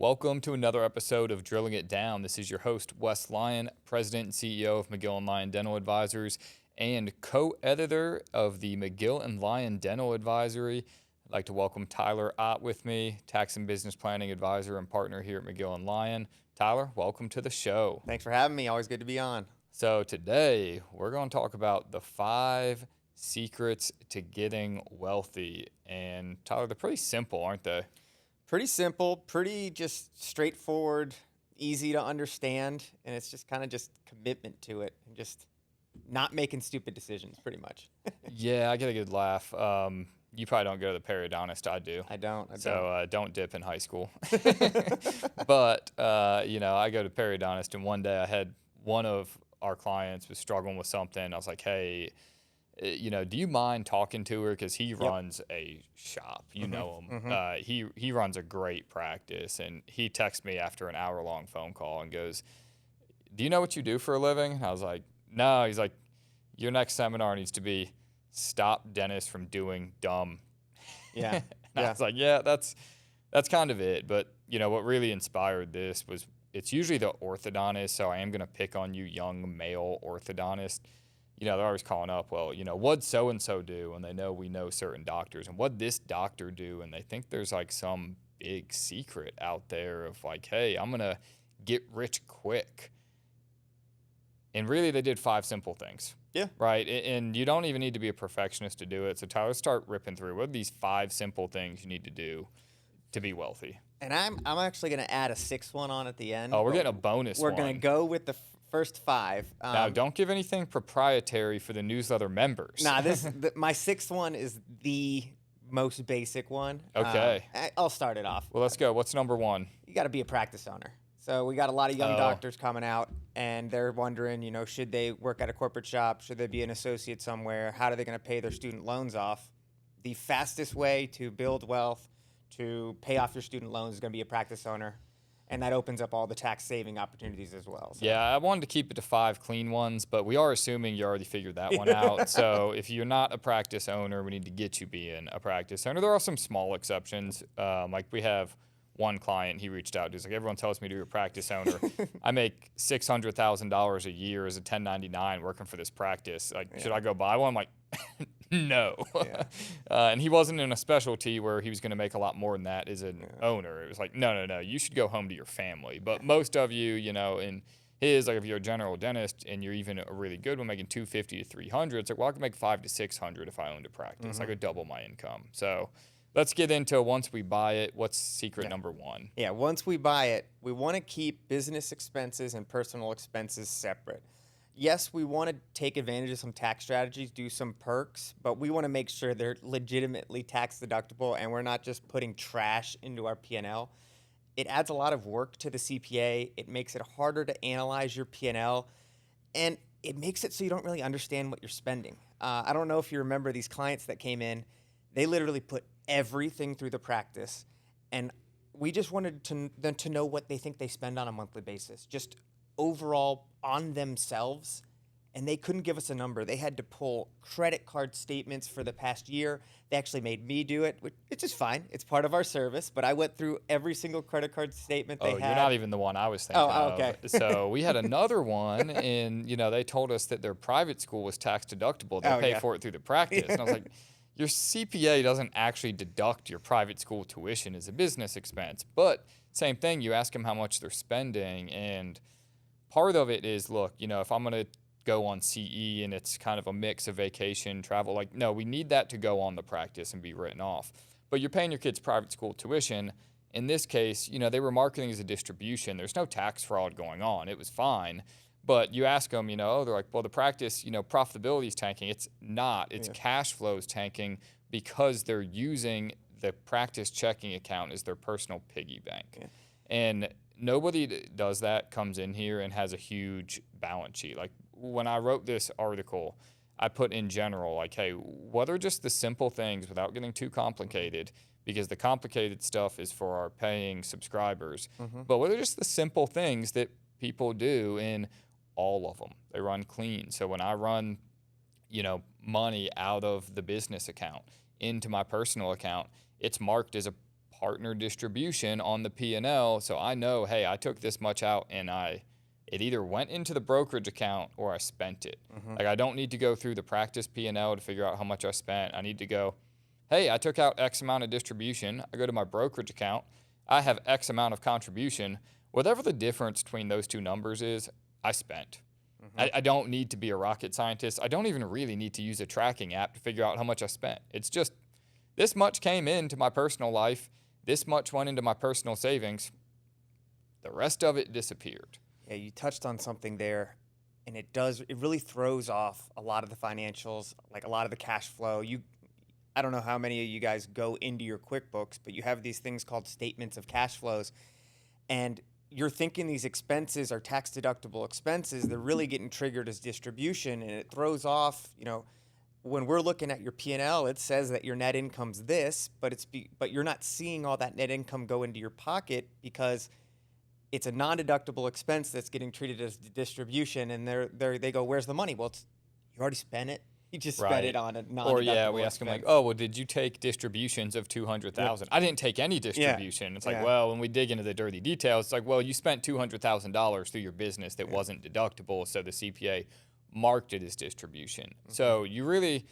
Welcome to another episode of Drilling It Down. This is your host, Wes Lyon, President and CEO of McGill Lyon Dental Advisories and co-editor of the McGill Lyon Dental Advisory. I'd like to welcome Tyler Ott with me, tax and business planning advisor and partner here at McGill Lyon. Tyler, welcome to the show. Thanks for having me. Always good to be on. So today we're going to talk about the 5 secrets to getting wealthy. And Tyler, they're pretty simple, aren't they? Pretty simple, pretty just straightforward, easy to understand, and it's just kind of just commitment to it and just not making stupid decisions, pretty much. Yeah, I get a good laugh. You probably don't go to the periodontist. I do. I don't. So don't dip in high school. But, I go to periodontist, and one day I had one of our clients was struggling with something. I was like, hey, do you mind talking to her? Because he runs a shop. You know him. He runs a great practice, and he texts me after an hour-long phone call and goes, do you know what you do for a living? I was like, no. He's like, your next seminar needs to be stop dentists from doing dumb. Yeah. I was like, yeah, that's kind of it. But, what really inspired this was it's usually the orthodontist, so I am going to pick on you young male orthodontists. They're always calling up, well, what'd so-and-so do? And they know we know certain doctors. And what'd this doctor do? And they think there's like some big secret out there of like, hey, I'm going to get rich quick. And really they did 5 simple things. Yeah. Right? And you don't even need to be a perfectionist to do it. So Tyler, start ripping through. What are these 5 simple things you need to do to be wealthy? And I'm actually going to add a 6th one on at the end. Oh, we're getting a bonus We're one. going to go with the first 5. Now, don't give anything proprietary for the newsletter members. Nah, my 6th one is the most basic one. Okay. I'll start it off. Well, let's go. What's number 1? You got to be a practice owner. So we got a lot of young doctors coming out, and they're wondering, should they work at a corporate shop? Should they be an associate somewhere? How are they going to pay their student loans off? The fastest way to build wealth, to pay off your student loans, is going to be a practice owner. And that opens up all the tax saving opportunities as well. So. Yeah, I wanted to keep it to 5 clean ones, but we are assuming you already figured that one out. So if you're not a practice owner, we need to get you being a practice owner. There are some small exceptions. Like we have one client, he reached out. He's like, everyone tells me to be a practice owner. I make $600,000 a year as a 1099 working for this practice. Like, should I go buy one? I'm like, no. Yeah. And he wasn't in a specialty where he was going to make a lot more than that as an owner. It was like, no, you should go home to your family. But most of you, in his, like if you're a general dentist and you're even a really good one making $250 to $300, it's like, well, I could make $500 to $600 if I owned a practice. I could double my income. So let's get into once we buy it. What's secret number 1? Yeah, once we buy it, we want to keep business expenses and personal expenses separate. Yes, we want to take advantage of some tax strategies, do some perks, but we want to make sure they're legitimately tax deductible and we're not just putting trash into our P&L. It adds a lot of work to the CPA. It makes it harder to analyze your P&L, and it makes it so you don't really understand what you're spending. I don't know if you remember these clients that came in. They literally put everything through the practice, and we just wanted them to know what they think they spend on a monthly basis, just overall on themselves, and they couldn't give us a number. They had to pull credit card statements for the past year. They actually made me do it, which is fine. It's part of our service, but I went through every single credit card statement they had. You're not even the one I was thinking of. Okay. So we had another one, and, they told us that their private school was tax deductible. They pay for it through the practice. And I was like, your CPA doesn't actually deduct your private school tuition as a business expense. But same thing, you ask them how much they're spending, and part of it is, look, if I'm going to go on CE and it's kind of a mix of vacation, travel, like, no, we need that to go on the practice and be written off. But you're paying your kids' private school tuition. In this case, they were marketing as a distribution. There's no tax fraud going on. It was fine. But you ask them, they're like, well, the practice, profitability is tanking. It's not. It's cash flows tanking because they're using the practice checking account as their personal piggy bank. Yeah. And nobody that does that comes in here and has a huge balance sheet. Like when I wrote this article, I put in general, like, hey, what are just the simple things without getting too complicated? Because the complicated stuff is for our paying subscribers. But what are just the simple things that people do? And all of them, they run clean. So when I run, money out of the business account into my personal account, it's marked as a partner distribution on the P&L, so I know, hey, I took this much out and it either went into the brokerage account or I spent it. Like, I don't need to go through the practice P&L to figure out how much I spent. I need to go, hey, I took out X amount of distribution. I go to my brokerage account. I have X amount of contribution. Whatever the difference between those two numbers is, I spent. I don't need to be a rocket scientist. I don't even really need to use a tracking app to figure out how much I spent. It's just this much came into my personal life. This much went into my personal savings. The rest of it disappeared. Yeah, you touched on something there, and it really throws off a lot of the financials, like a lot of the cash flow. I don't know how many of you guys go into your QuickBooks, but you have these things called statements of cash flows, and you're thinking these expenses are tax deductible expenses. They're really getting triggered as distribution, and it throws off, when we're looking at your P&L, it says that your net income's this, but you're not seeing all that net income go into your pocket because it's a non-deductible expense that's getting treated as distribution, and they go, where's the money? Well, you already spent it. You just spent it on a non-deductible Or, we ask them, like, oh, well, did you take distributions of $200,000? I didn't take any distribution. It's like, well, when we dig into the dirty details, it's like, well, you spent $200,000 through your business that wasn't deductible, so the CPA marked it as distribution. So you really,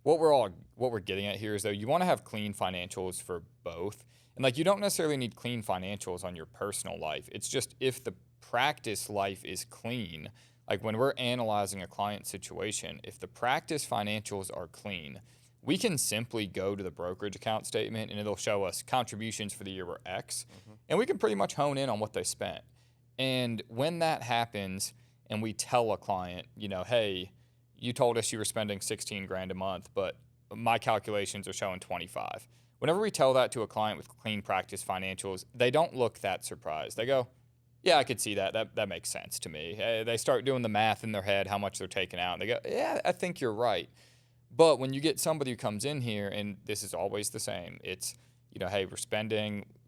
what we're getting at here is, though, you want to have clean financials for both. And, like, you don't necessarily need clean financials on your personal life. It's just if the practice life is clean, like when we're analyzing a client situation, if the practice financials are clean, we can simply go to the brokerage account statement and it'll show us contributions for the year were X, and we can pretty much hone in on what they spent. And when that happens and we tell a client, hey, you told us you were spending 16 grand a month, but my calculations are showing 25. Whenever we tell that to a client with clean practice financials, they don't look that surprised. They go, yeah, I could see that. That makes sense to me. They start doing the math in their head, how much they're taking out, and they go, yeah, I think you're right. But when you get somebody who comes in here, and this is always the same, it's, hey,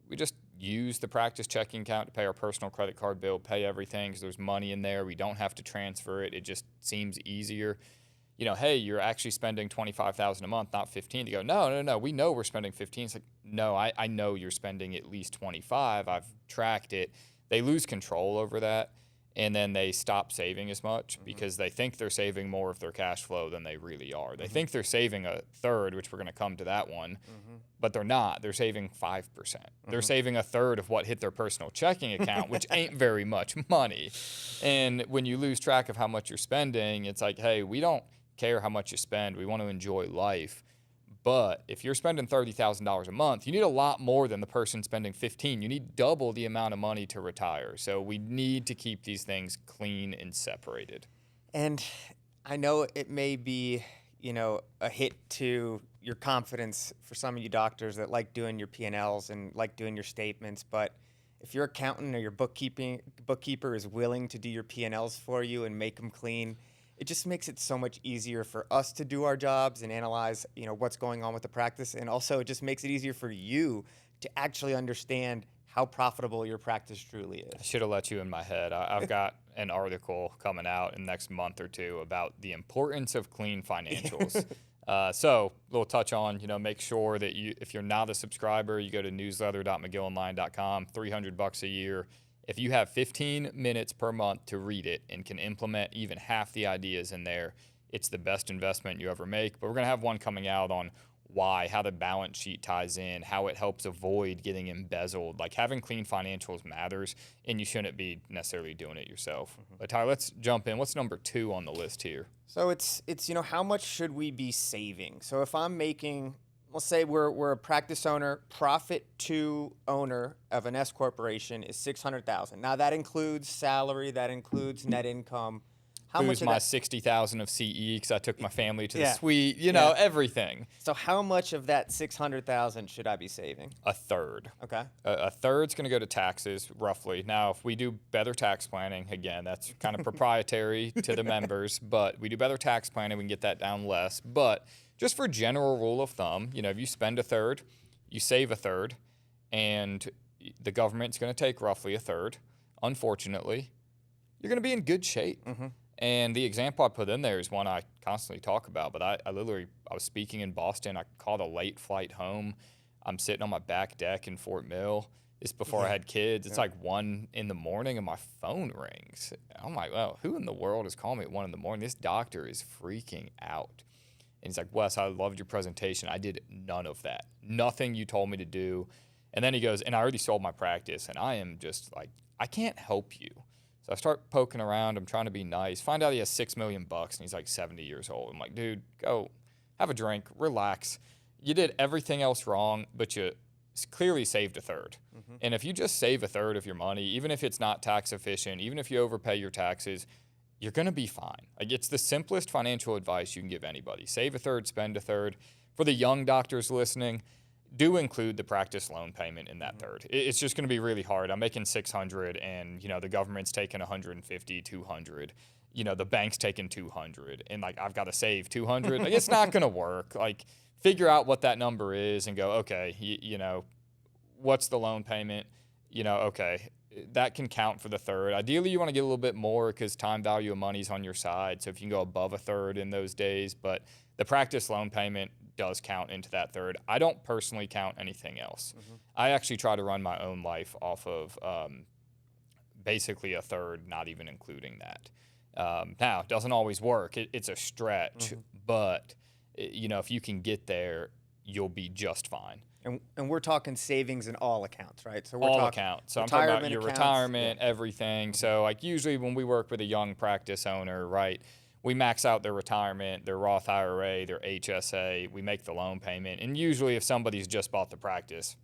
we just use the practice checking account to pay our personal credit card bill, pay everything because there's money in there. We don't have to transfer it. It just seems easier. Hey, you're actually spending $25,000 a month, not 15. They go, no, we know we're spending 15. It's like, no, I know you're spending at least 25. I've tracked it. They lose control over that, and then they stop saving as much because they think they're saving more of their cash flow than they really are. They think they're saving a third, which we're going to come to that one, but they're not. They're saving 5%. They're saving a third of what hit their personal checking account, which ain't very much money. And when you lose track of how much you're spending, it's like, hey, we don't care how much you spend. We want to enjoy life. But if you're spending $30,000 a month, you need a lot more than the person spending 15. You need double the amount of money to retire. So we need to keep these things clean and separated. And I know it may be, a hit to your confidence for some of you doctors that like doing your P&Ls and like doing your statements. But if your accountant or your bookkeeper is willing to do your P&Ls for you and make them clean, it just makes it so much easier for us to do our jobs and analyze, what's going on with the practice. And also it just makes it easier for you to actually understand how profitable your practice truly is. I should have let you in my head. I've got an article coming out in the next month or two about the importance of clean financials. So we'll touch on, make sure that if you're not a subscriber, you go to newsletter.mcgillandlyon.com, $300 a year. If you have 15 minutes per month to read it and can implement even half the ideas in there, it's the best investment you ever make. But we're going to have one coming out on how the balance sheet ties in, how it helps avoid getting embezzled. Like, having clean financials matters, and you shouldn't be necessarily doing it yourself. But Tyler, let's jump in. What's number 2 on the list here? So it's how much should we be saving? So if I'm making, let's say we're a practice owner, profit to owner of an S corporation is $600,000. Now that includes salary, that includes net income. How much of my that? $60,000 of CE because I took my family to the suite, everything. So how much of that $600,000 should I be saving? A third. Okay. A third's going to go to taxes, roughly. Now, if we do better tax planning, again, that's kind of proprietary to the members, but we do better tax planning, we can get that down less. But just for general rule of thumb, if you spend a third, you save a third, and the government's going to take roughly a third, unfortunately, you're going to be in good shape. And the example I put in there is one I constantly talk about, but I was speaking in Boston. I caught a late flight home. I'm sitting on my back deck in Fort Mill. It's before I had kids. It's like 1 in the morning and my phone rings. I'm like, well, who in the world is calling me at 1 in the morning? This doctor is freaking out. And he's like, Wes, I loved your presentation. I did none of that. Nothing you told me to do. And then he goes, and I already sold my practice, and I am just like, I can't help you. So I start poking around. I'm trying to be nice. Find out he has $6 million, and he's like 70 years old. I'm like, dude, go have a drink, relax. You did everything else wrong, but you clearly saved a third. Mm-hmm. And if you just save a third of your money, even if it's not tax efficient, even if you overpay your taxes, you're going to be fine. Like, it's the simplest financial advice you can give anybody. Save a third, spend a third. For the young doctors listening, do include the practice loan payment in that third. It's just going to be really hard. I'm making $600 and, the government's taking $150, $200. The bank's taking $200 and like, I've got to save $200. Like, it's not going to work. Like, figure out what that number is and go, okay, what's the loan payment? Okay, that can count for the third. Ideally, you want to get a little bit more because time value of money is on your side. So if you can go above a third in those days, but the practice loan payment does count into that third. I don't personally count anything else. Mm-hmm. I actually try to run my own life off of basically a third, not even including that. Now, it doesn't always work. It's a stretch, but if you can get there, you'll be just fine. And we're talking savings in all accounts, right? So we're all talking accounts. So I'm talking about your retirement, everything. So like usually when we work with a young practice owner, right, we max out their retirement, their Roth IRA, their HSA. We make the loan payment. And usually if somebody's just bought the practice,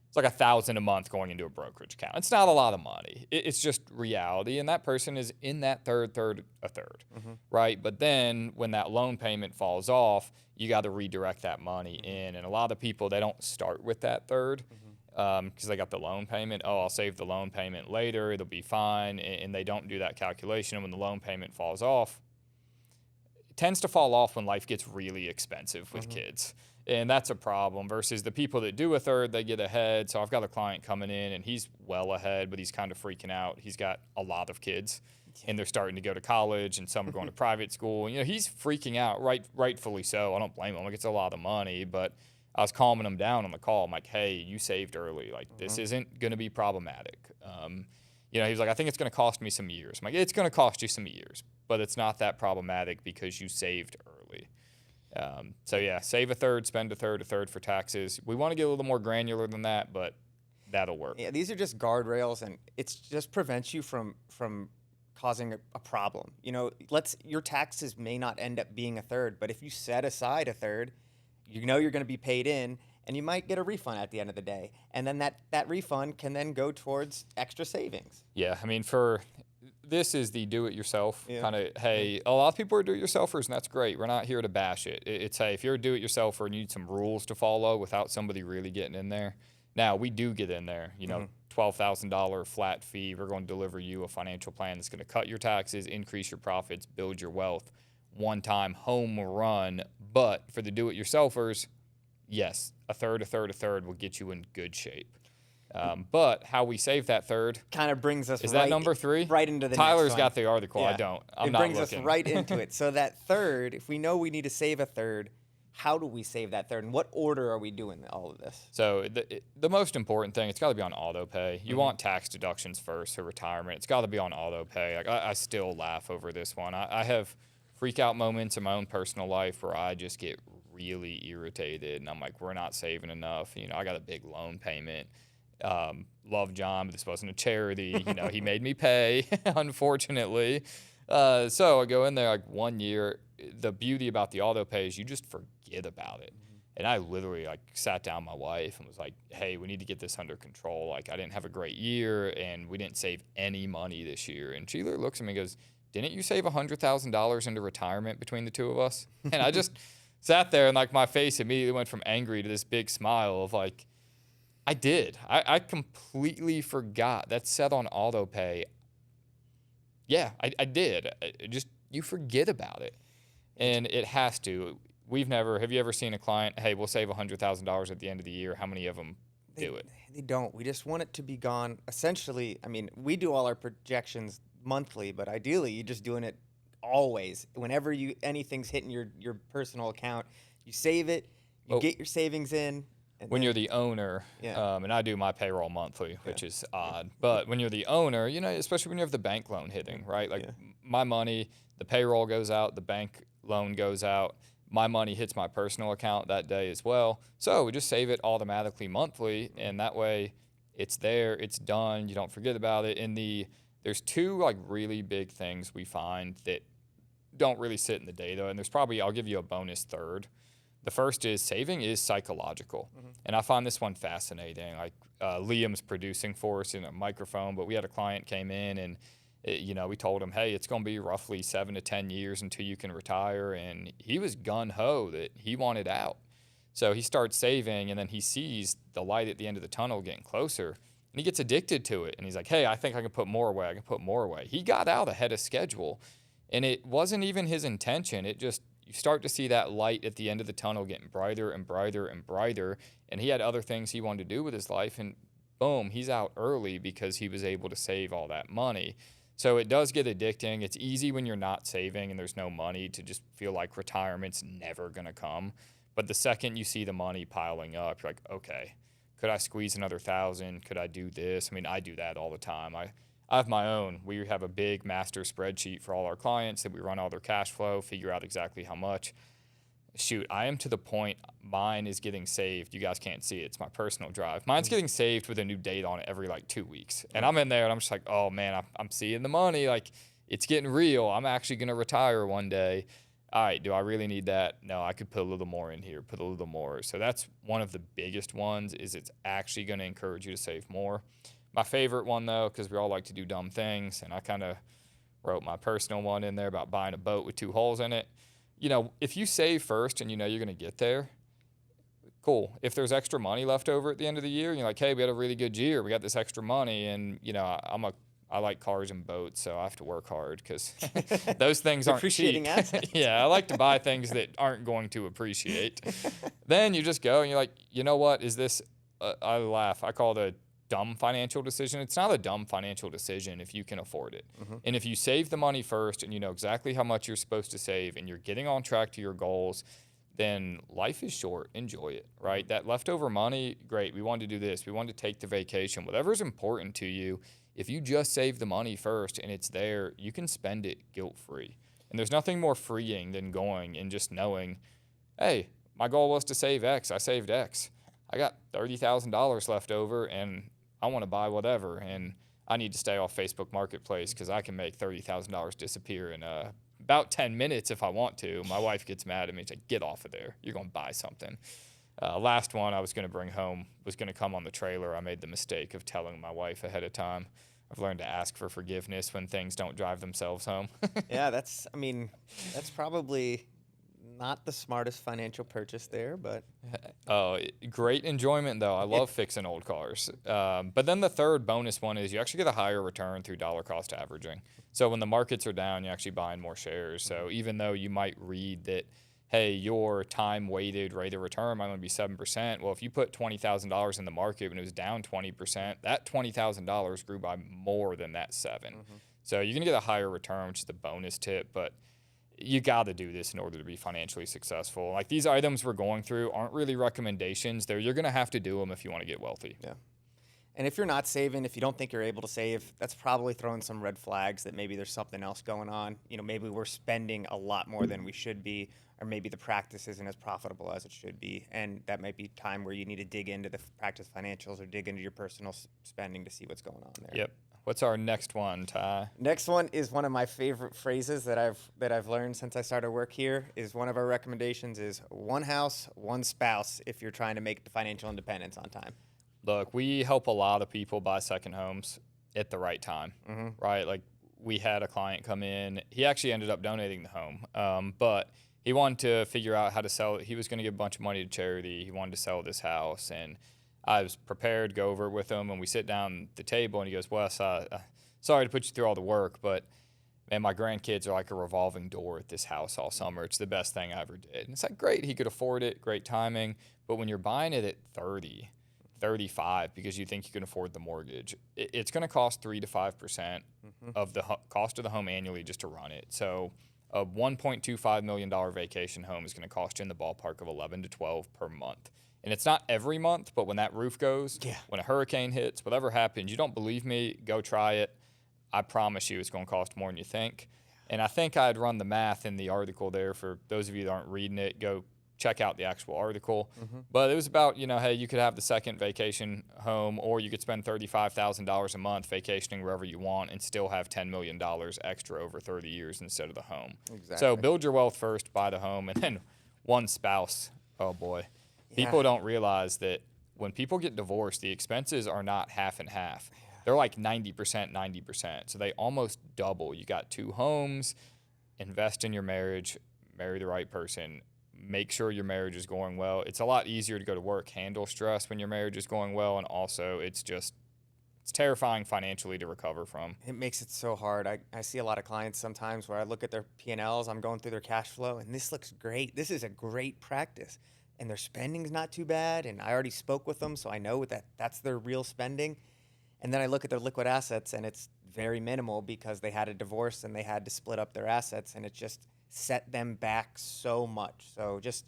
it's like $1,000 a month going into a brokerage account. It's not a lot of money. It's just reality. And that person is in that third, right? But then when that loan payment falls off, you got to redirect that money in. And a lot of people, they don't start with that third because they got the loan payment. Oh, I'll save the loan payment later. It'll be fine. And they don't do that calculation. And when the loan payment falls off, it tends to fall off when life gets really expensive with kids. And that's a problem versus the people that do a third, they get ahead. So I've got a client coming in and he's well ahead, but he's kind of freaking out. He's got a lot of kids and they're starting to go to college and some are going to private school. And, he's freaking out, rightfully so. I don't blame him. Like, it's a lot of money, but I was calming him down on the call. I'm like, hey, you saved early. Like, this isn't going to be problematic. He was like, I think it's going to cost me some years. I'm like, it's going to cost you some years, but it's not that problematic because you saved early. Save a third, spend a third for taxes. We want to get a little more granular than that, but that'll work. Yeah, these are just guardrails, and it just prevents you from causing a problem. Your taxes may not end up being a third, but if you set aside a third, you're going to be paid in, and you might get a refund at the end of the day. And then that refund can then go towards extra savings. Yeah, this is the do-it-yourself kind of, hey, a lot of people are do-it-yourselfers, and that's great. We're not here to bash it. It's, hey, if you're a do-it-yourselfer and you need some rules to follow without somebody really getting in there. Now, we do get in there, $12,000 flat fee. We're going to deliver you a financial plan that's going to cut your taxes, increase your profits, build your wealth. One-time home run. But for the do-it-yourselfers, yes, a third will get you in good shape. But how we save that third kind of brings us is that number 3? Right into the Tyler's next one. got the article. Yeah. I don't. I'm not looking. It brings us right into it. So that third, if we know we need to save a third, how do we save that third? In what order are we doing all of this? So the most important thing, it's got to be on auto pay. You want tax deductions first for retirement. It's got to be on auto pay. Like, I still laugh over this one. I have freak out moments in my own personal life where I just get really irritated and I'm like, we're not saving enough. I got a big loan payment. Love John, but this wasn't a charity. He made me pay, unfortunately. So I go in there like 1 year. The beauty about the auto pay is you just forget about it. And I literally sat down with my wife and was like, hey, we need to get this under control. Like, I didn't have a great year and we didn't save any money this year. And she looks at me and goes, didn't you save $100,000 into retirement between the two of us? And I just sat there and my face immediately went from angry to this big smile of I did. I completely forgot. That's set on auto pay. Yeah, I did. You forget about it. And it has to. Have you ever seen a client, hey, we'll save $100,000 at the end of the year? How many of them do it? They don't. We just want it to be gone. Essentially, we do all our projections monthly, but ideally you're just doing it always. Whenever anything's hitting your personal account, you save it, you get your savings in. when you're the owner, Yeah. and I do my payroll monthly, which is odd, but when you're the owner, especially when you have the bank loan hitting, right? Like my money, the payroll goes out, the bank loan goes out, my money hits my personal account that day as well. So we just save it automatically monthly, and that way it's there, it's done, you don't forget about it. There's two like really big things we find that don't really sit in the data, and I'll give you a bonus third. The first is saving is psychological. And I find this one fascinating. Like Liam's producing for us in a microphone, but we had a client came in and we told him, hey, it's going to be roughly 7 to 10 years until you can retire. And he was gun-ho that he wanted out. So he starts saving, and then he sees the light at the end of the tunnel getting closer, and he gets addicted to it. And he's like, hey, I think I can put more away. I can put more away. He got out ahead of schedule, and it wasn't even his intention. You start to see that light at the end of the tunnel getting brighter and brighter and brighter. And he had other things he wanted to do with his life, and boom, he's out early because he was able to save all that money. So it does get addicting. It's easy when you're not saving and there's no money to just feel like retirement's never going to come. But the second you see the money piling up, you're like, okay, could I squeeze another 1,000? Could I do this? I mean, I do that all the time. I have my own. We have a big master spreadsheet for all our clients that we run all their cash flow, figure out exactly how much. Shoot, I am to the point mine is getting saved. You guys can't see it. It's my personal drive. Mine's getting saved with a new date on it every like 2 weeks. And I'm in there and I'm just like, oh man, I'm seeing the money. Like it's getting real. I'm actually going to retire one day. All right, do I really need that? No, I could put a little more in here, put a little more. So that's one of the biggest ones is it's actually going to encourage you to save more. My favorite one, though, because we all like to do dumb things, and I kind of wrote my personal one in there about buying a boat with 2 holes in it. If you save first and you're going to get there, cool. If there's extra money left over at the end of the year, and you're like, hey, we had a really good year, we got this extra money, and, I like cars and boats, so I have to work hard because those things aren't cheap. Yeah, I like to buy things that aren't going to appreciate. Then you just go and you're like, you know what? Is this, I laugh, I call it a dumb financial decision. It's not a dumb financial decision if you can afford it. And if you save the money first and you know exactly how much you're supposed to save and you're getting on track to your goals, then life is short. Enjoy it, right? That leftover money, great. We wanted to do this. We wanted to take the vacation. Whatever's important to you, if you just save the money first and it's there, you can spend it guilt-free. And there's nothing more freeing than going and just knowing, hey, my goal was to save X. I saved X. I got $30,000 left over, and I want to buy whatever. And I need to stay off Facebook Marketplace because I can make $30,000 disappear in about 10 minutes if I want to. My wife gets mad at me. She's like, get off of there. You're going to buy something. Last one I was going to bring home was going to come on the trailer. I made the mistake of telling my wife ahead of time. I've learned to ask for forgiveness when things don't drive themselves home. Yeah, that's probably not the smartest financial purchase there, but. Oh, great enjoyment, though. I love fixing old cars. But then the third bonus one is you actually get a higher return through dollar cost averaging. So when the markets are down, you're actually buying more shares. So even though you might read that, hey, your time-weighted rate of return might only be 7%. Well, if you put $20,000 in the market when it was down 20%, that $20,000 grew by more than that 7. So you're going to get a higher return, which is the bonus tip. But you got to do this in order to be financially successful. Like these items we're going through aren't really recommendations. You're going to have to do them if you want to get wealthy. Yeah. And if you're not saving, if you don't think you're able to save, that's probably throwing some red flags that maybe there's something else going on. Maybe we're spending a lot more than we should be, or maybe the practice isn't as profitable as it should be. And that might be time where you need to dig into the practice financials or dig into your personal spending to see what's going on there. Yep. What's our next one, Ty? Next one is one of my favorite phrases that I've learned since I started work here. Is one of our recommendations is one house, one spouse if you're trying to make the financial independence on time. Look, we help a lot of people buy second homes at the right time, right? Like we had a client come in. He actually ended up donating the home, but he wanted to figure out how to sell it. He was going to give a bunch of money to charity. He wanted to sell this house, and I was prepared to go over it with him, and we sit down at the table, and he goes, Wes, sorry to put you through all the work, but man, my grandkids are like a revolving door at this house all summer. It's the best thing I ever did. And it's like, great, he could afford it, great timing, but when you're buying it at 30, 35 because you think you can afford the mortgage, it's going to cost 3 to 5% of the cost of the home annually just to run it. So a $1.25 million vacation home is going to cost you in the ballpark of 11 to 12 per month. And it's not every month, but when that roof goes, when a hurricane hits, whatever happens, you don't believe me, go try it. I promise you it's going to cost more than you think. And I think I had run the math in the article there. For those of you that aren't reading it, go check out the actual article. But it was about, hey, you could have the second vacation home, or you could spend $35,000 a month vacationing wherever you want and still have $10 million extra over 30 years instead of the home. Exactly. So build your wealth first, buy the home, and then one spouse. Oh, boy. People don't realize that when people get divorced, the expenses are not half and half. They're like 90%, 90%. So they almost double. You got 2 homes, invest in your marriage, marry the right person, make sure your marriage is going well. It's a lot easier to go to work, handle stress when your marriage is going well, and also it's terrifying financially to recover from. It makes it so hard. I see a lot of clients sometimes where I look at their P&Ls, I'm going through their cash flow, and this looks great. This is a great practice. And their spending's not too bad, and I already spoke with them, so I know that that's their real spending. And then I look at their liquid assets, and it's very minimal because they had a divorce and they had to split up their assets, and it just set them back so much. So just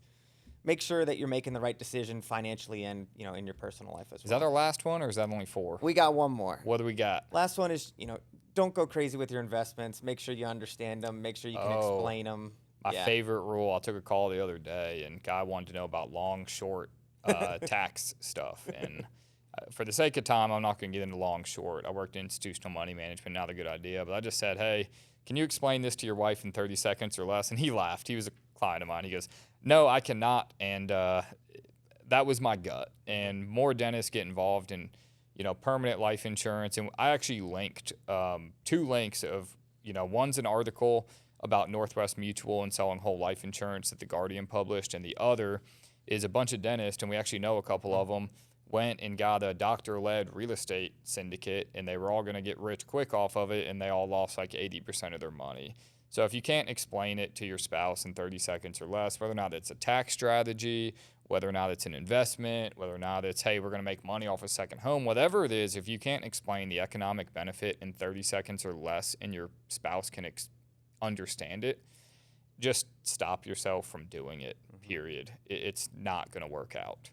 make sure that you're making the right decision financially and, in your personal life as well. Is that our last one, or is that only 4? We got one more. What do we got? Last one is, don't go crazy with your investments. Make sure you understand them. Make sure you can explain them. My favorite rule, I took a call the other day, and guy wanted to know about long, short tax stuff. And for the sake of time, I'm not going to get into long, short. I worked in institutional money management, not a good idea. But I just said, hey, can you explain this to your wife in 30 seconds or less? And he laughed. He was a client of mine. He goes, no, I cannot. And that was my gut. And more dentists get involved in, permanent life insurance. And I actually linked 2 links of, one's an article about Northwest Mutual and selling whole life insurance that the Guardian published, and the other is a bunch of dentists, and we actually know a couple of them, went and got a doctor-led real estate syndicate, and they were all going to get rich quick off of it, and they all lost like 80% of their money. So if you can't explain it to your spouse in 30 seconds or less, whether or not it's a tax strategy, whether or not it's an investment, whether or not it's, hey, we're going to make money off a second home, whatever it is, if you can't explain the economic benefit in 30 seconds or less and your spouse can understand it, just stop yourself from doing it, period. It's not going to work out.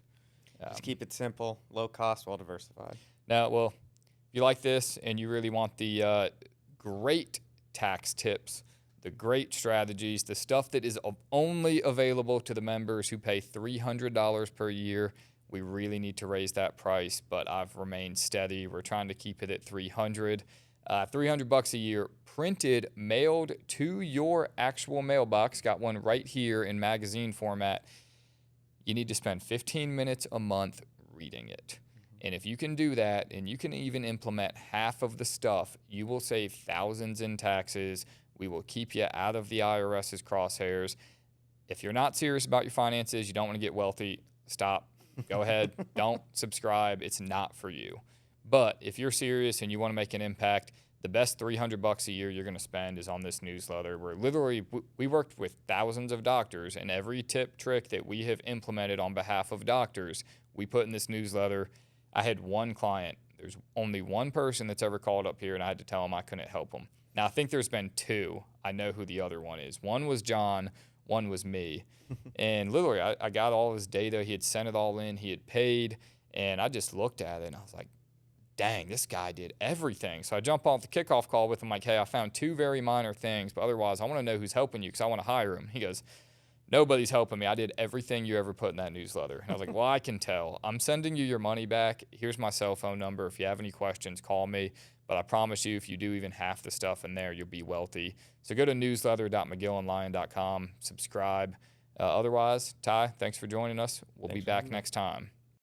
Just keep it simple, low cost, well diversified. Now, well, if you like this and you really want the great tax tips, the great strategies, the stuff that is only available to the members who pay $300 per year, we really need to raise that price, but I've remained steady. We're trying to keep it at $300. $300 a year, printed, mailed to your actual mailbox. Got one right here in magazine format. You need to spend 15 minutes a month reading it. And if you can do that, and you can even implement half of the stuff, you will save thousands in taxes. We will keep you out of the IRS's crosshairs. If you're not serious about your finances, you don't want to get wealthy, stop. Go ahead. Don't subscribe. It's not for you. But if you're serious and you want to make an impact, the best $300 a year you're going to spend is on this newsletter, where literally we worked with thousands of doctors, and every tip, trick that we have implemented on behalf of doctors, we put in this newsletter. I had one client. There's only one person that's ever called up here, and I had to tell him I couldn't help him. Now, I think there's been 2. I know who the other one is. One was John. One was me. And literally, I got all his data. He had sent it all in. He had paid. And I just looked at it, and I was like, dang, this guy did everything. So I jump off the kickoff call with him like, hey, I found 2 very minor things, but otherwise I want to know who's helping you because I want to hire him. He goes, nobody's helping me. I did everything you ever put in that newsletter. And I was like, well, I can tell. I'm sending you your money back. Here's my cell phone number. If you have any questions, call me. But I promise you, if you do even half the stuff in there, you'll be wealthy. So go to newsletter.mcgillandlyon.com, subscribe. Otherwise, Ty, thanks for joining us. We'll be back next time.